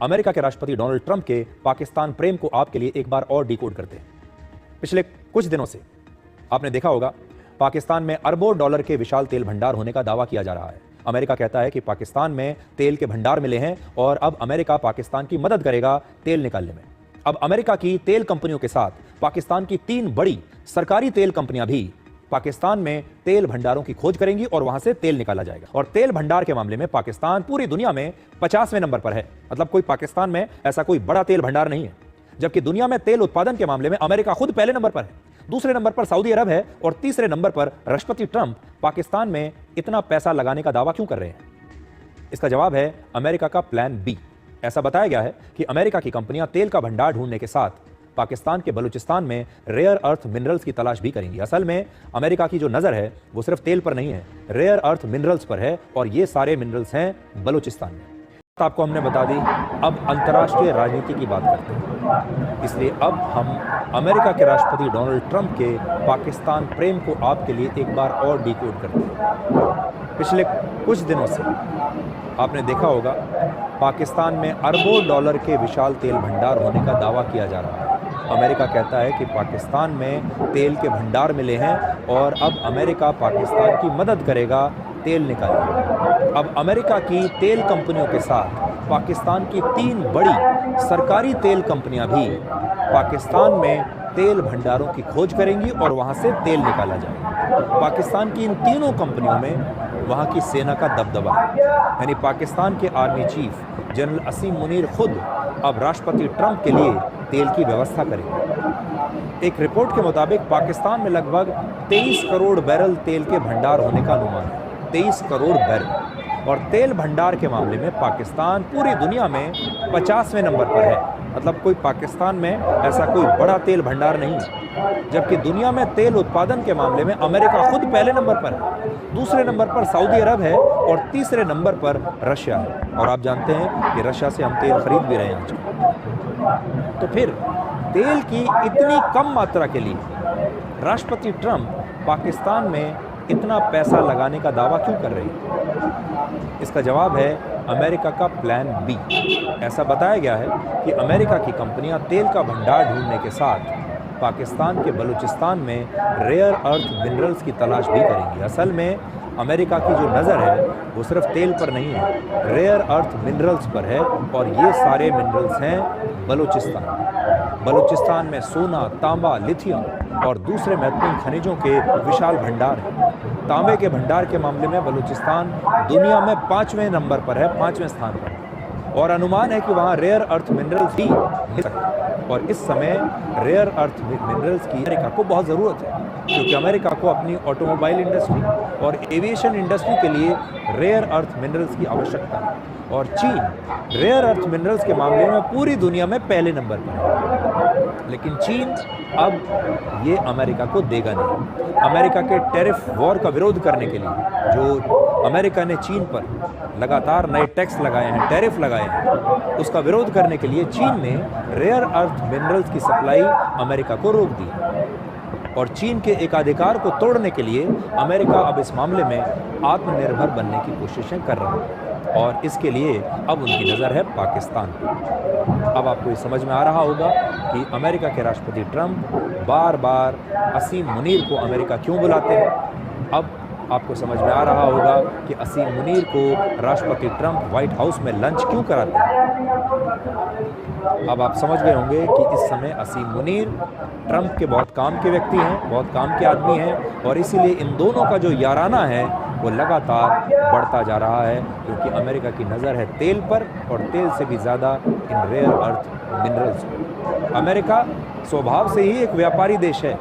America के राष्ट्रपति Donald Trump के पाकिस्तान प्रेम को आपके लिए एक बार और डिकोड करते हैं। पिछले कुछ दिनों से आपने देखा होगा पाकिस्तान में अरबों डॉलर के विशाल तेल भंडार होने का दावा किया जा रहा है। अमेरिका कहता है कि पाकिस्तान में तेल के भंडार मिले हैं और अब अमेरिका पाकिस्तान की मदद करेगा तेल निकालने में। अब अमेरिका की तेल कंपनियों के साथ पाकिस्तान की 3 बड़ी सरकारी तेल कंपनियां भी पाकिस्तान में तेल भंडारों की खोज करेंगी और वहां से तेल निकाला जाएगा। और तेल भंडार के मामले में पाकिस्तान पूरी दुनिया में 50वें नंबर पर है। मतलब कोई पाकिस्तान में ऐसा कोई बड़ा तेल भंडार नहीं है, जबकि दुनिया में तेल उत्पादन के मामले में अमेरिका खुद पहले नंबर पर है, दूसरे नंबर पर सऊदी अरब है और तीसरे नंबर पर राष्ट्रपति ट्रंप पाकिस्तान में इतना पैसा लगाने का दावा क्यों कर रहे हैं? इसका जवाब है अमेरिका का प्लान बी। ऐसा बताया गया है कि अमेरिका की कंपनियां तेल का भंडार ढूंढने के साथ पाकिस्तान के बलूचिस्तान में रेयर अर्थ मिनरल्स की तलाश भी करेंगी। असल में अमेरिका की जो नजर है वो सिर्फ तेल पर नहीं है, रेयर अर्थ मिनरल्स पर है और ये सारे मिनरल्स हैं बलूचिस्तान में। आपको हमने बता दी। अब अंतर्राष्ट्रीय राजनीति की बात करते हैं, इसलिए अब हम अमेरिका के राष्ट्रपति डोनाल्ड ट्रंप के पाकिस्तान प्रेम को आपके लिए एक बार और डिकोड करते हैं। पिछले कुछ दिनों से आपने देखा होगा पाकिस्तान में अरबों डॉलर के विशाल तेल भंडार होने का दावा किया जा रहा है। अमेरिका कहता है कि पाकिस्तान में तेल के भंडार मिले हैं और अब अमेरिका पाकिस्तान की मदद करेगा तेल निकालने। अब अमेरिका की तेल कंपनियों के साथ पाकिस्तान की 3 बड़ी सरकारी तेल कंपनियां भी पाकिस्तान में तेल भंडारों की खोज करेंगी और वहां से तेल निकाला जाएगा। पाकिस्तान की इन तीनों कंपनियों में वहां की सेना का दबदबा है, यानी पाकिस्तान के आर्मी चीफ जनरल असीम मुनीर खुद अब राष्ट्रपति ट्रंप के लिए तेल की व्यवस्था करेंगे। एक रिपोर्ट के मुताबिक पाकिस्तान में लगभग 23 करोड़ बैरल तेल के भंडार होने का अनुमान है। 23 करोड़ बैरल। और तेल भंडार के मामले में पाकिस्तान पूरी दुनिया में 50वें नंबर पर है। मतलब कोई पाकिस्तान में ऐसा कोई बड़ा तेल भंडार नहीं है, जबकि दुनिया में तेल उत्पादन के मामले में अमेरिका खुद पहले नंबर पर है, दूसरे नंबर पर सऊदी अरब है और तीसरे नंबर पर रशिया है। और आप जानते हैं कि रशिया से हम तेल खरीद भी रहे हैं आजकल। तो फिर तेल की इतनी कम मात्रा के लिए राष्ट्रपति ट्रंप पाकिस्तान में इतना पैसा लगाने का दावा क्यों कर रहे हैं? इसका जवाब है अमेरिका का प्लान बी। ऐसा बताया गया है कि अमेरिका की कंपनियां तेल का भंडार ढूंढने के साथ पाकिस्तान के बलूचिस्तान में रेयर अर्थ मिनरल्स की तलाश भी करेंगी। असल में अमेरिका की जो नज़र है वो सिर्फ तेल पर नहीं है, रेयर अर्थ मिनरल्स पर है और ये सारे मिनरल्स हैं बलूचिस्तान। बलूचिस्तान में सोना, तांबा, लिथियम और दूसरे महत्वपूर्ण खनिजों के विशाल भंडार हैं। तांबे के भंडार के मामले में बलूचिस्तान दुनिया में 5वें नंबर पर है, 5वें स्थान पर है और अनुमान है कि वहाँ रेयर अर्थ मिनरल्स भी मिल सकते हैं। और इस समय रेयर अर्थ मिनरल्स की अमेरिका को बहुत ज़रूरत है, क्योंकि अमेरिका को अपनी ऑटोमोबाइल इंडस्ट्री और एविएशन इंडस्ट्री के लिए रेयर अर्थ मिनरल्स की आवश्यकता है। और चीन रेयर अर्थ मिनरल्स के मामले में पूरी दुनिया में पहले नंबर पर है, लेकिन चीन अब ये अमेरिका को देगा नहीं। अमेरिका के टैरिफ वॉर का विरोध करने के लिए जो अमेरिका ने चीन पर लगातार नए टैक्स लगाए हैं, टैरिफ लगाए हैं, उसका विरोध करने के लिए चीन ने रेयर अर्थ मिनरल्स की सप्लाई अमेरिका को रोक दी। और चीन के एकाधिकार को तोड़ने के लिए अमेरिका अब इस मामले में आत्मनिर्भर बनने की कोशिशें कर रहा है और इसके लिए अब उनकी नज़र है पाकिस्तान पर। अब आपको ये समझ में आ रहा होगा कि अमेरिका के राष्ट्रपति ट्रंप बार बार असीम मुनीर को अमेरिका क्यों बुलाते हैं। अब आपको समझ में आ रहा होगा कि असीम मुनीर को राष्ट्रपति ट्रंप व्हाइट हाउस में लंच क्यों कराते हैं। अब आप समझ गए होंगे कि इस समय असीम मुनीर ट्रंप के बहुत काम के व्यक्ति हैं, बहुत काम के आदमी हैं और इसीलिए इन दोनों का जो याराना है वो लगातार बढ़ता जा रहा है, क्योंकि अमेरिका की नज़र है तेल पर और तेल से भी ज़्यादा इन रेयर अर्थ मिनरल्स पर। अमेरिका स्वभाव से ही एक व्यापारी देश है,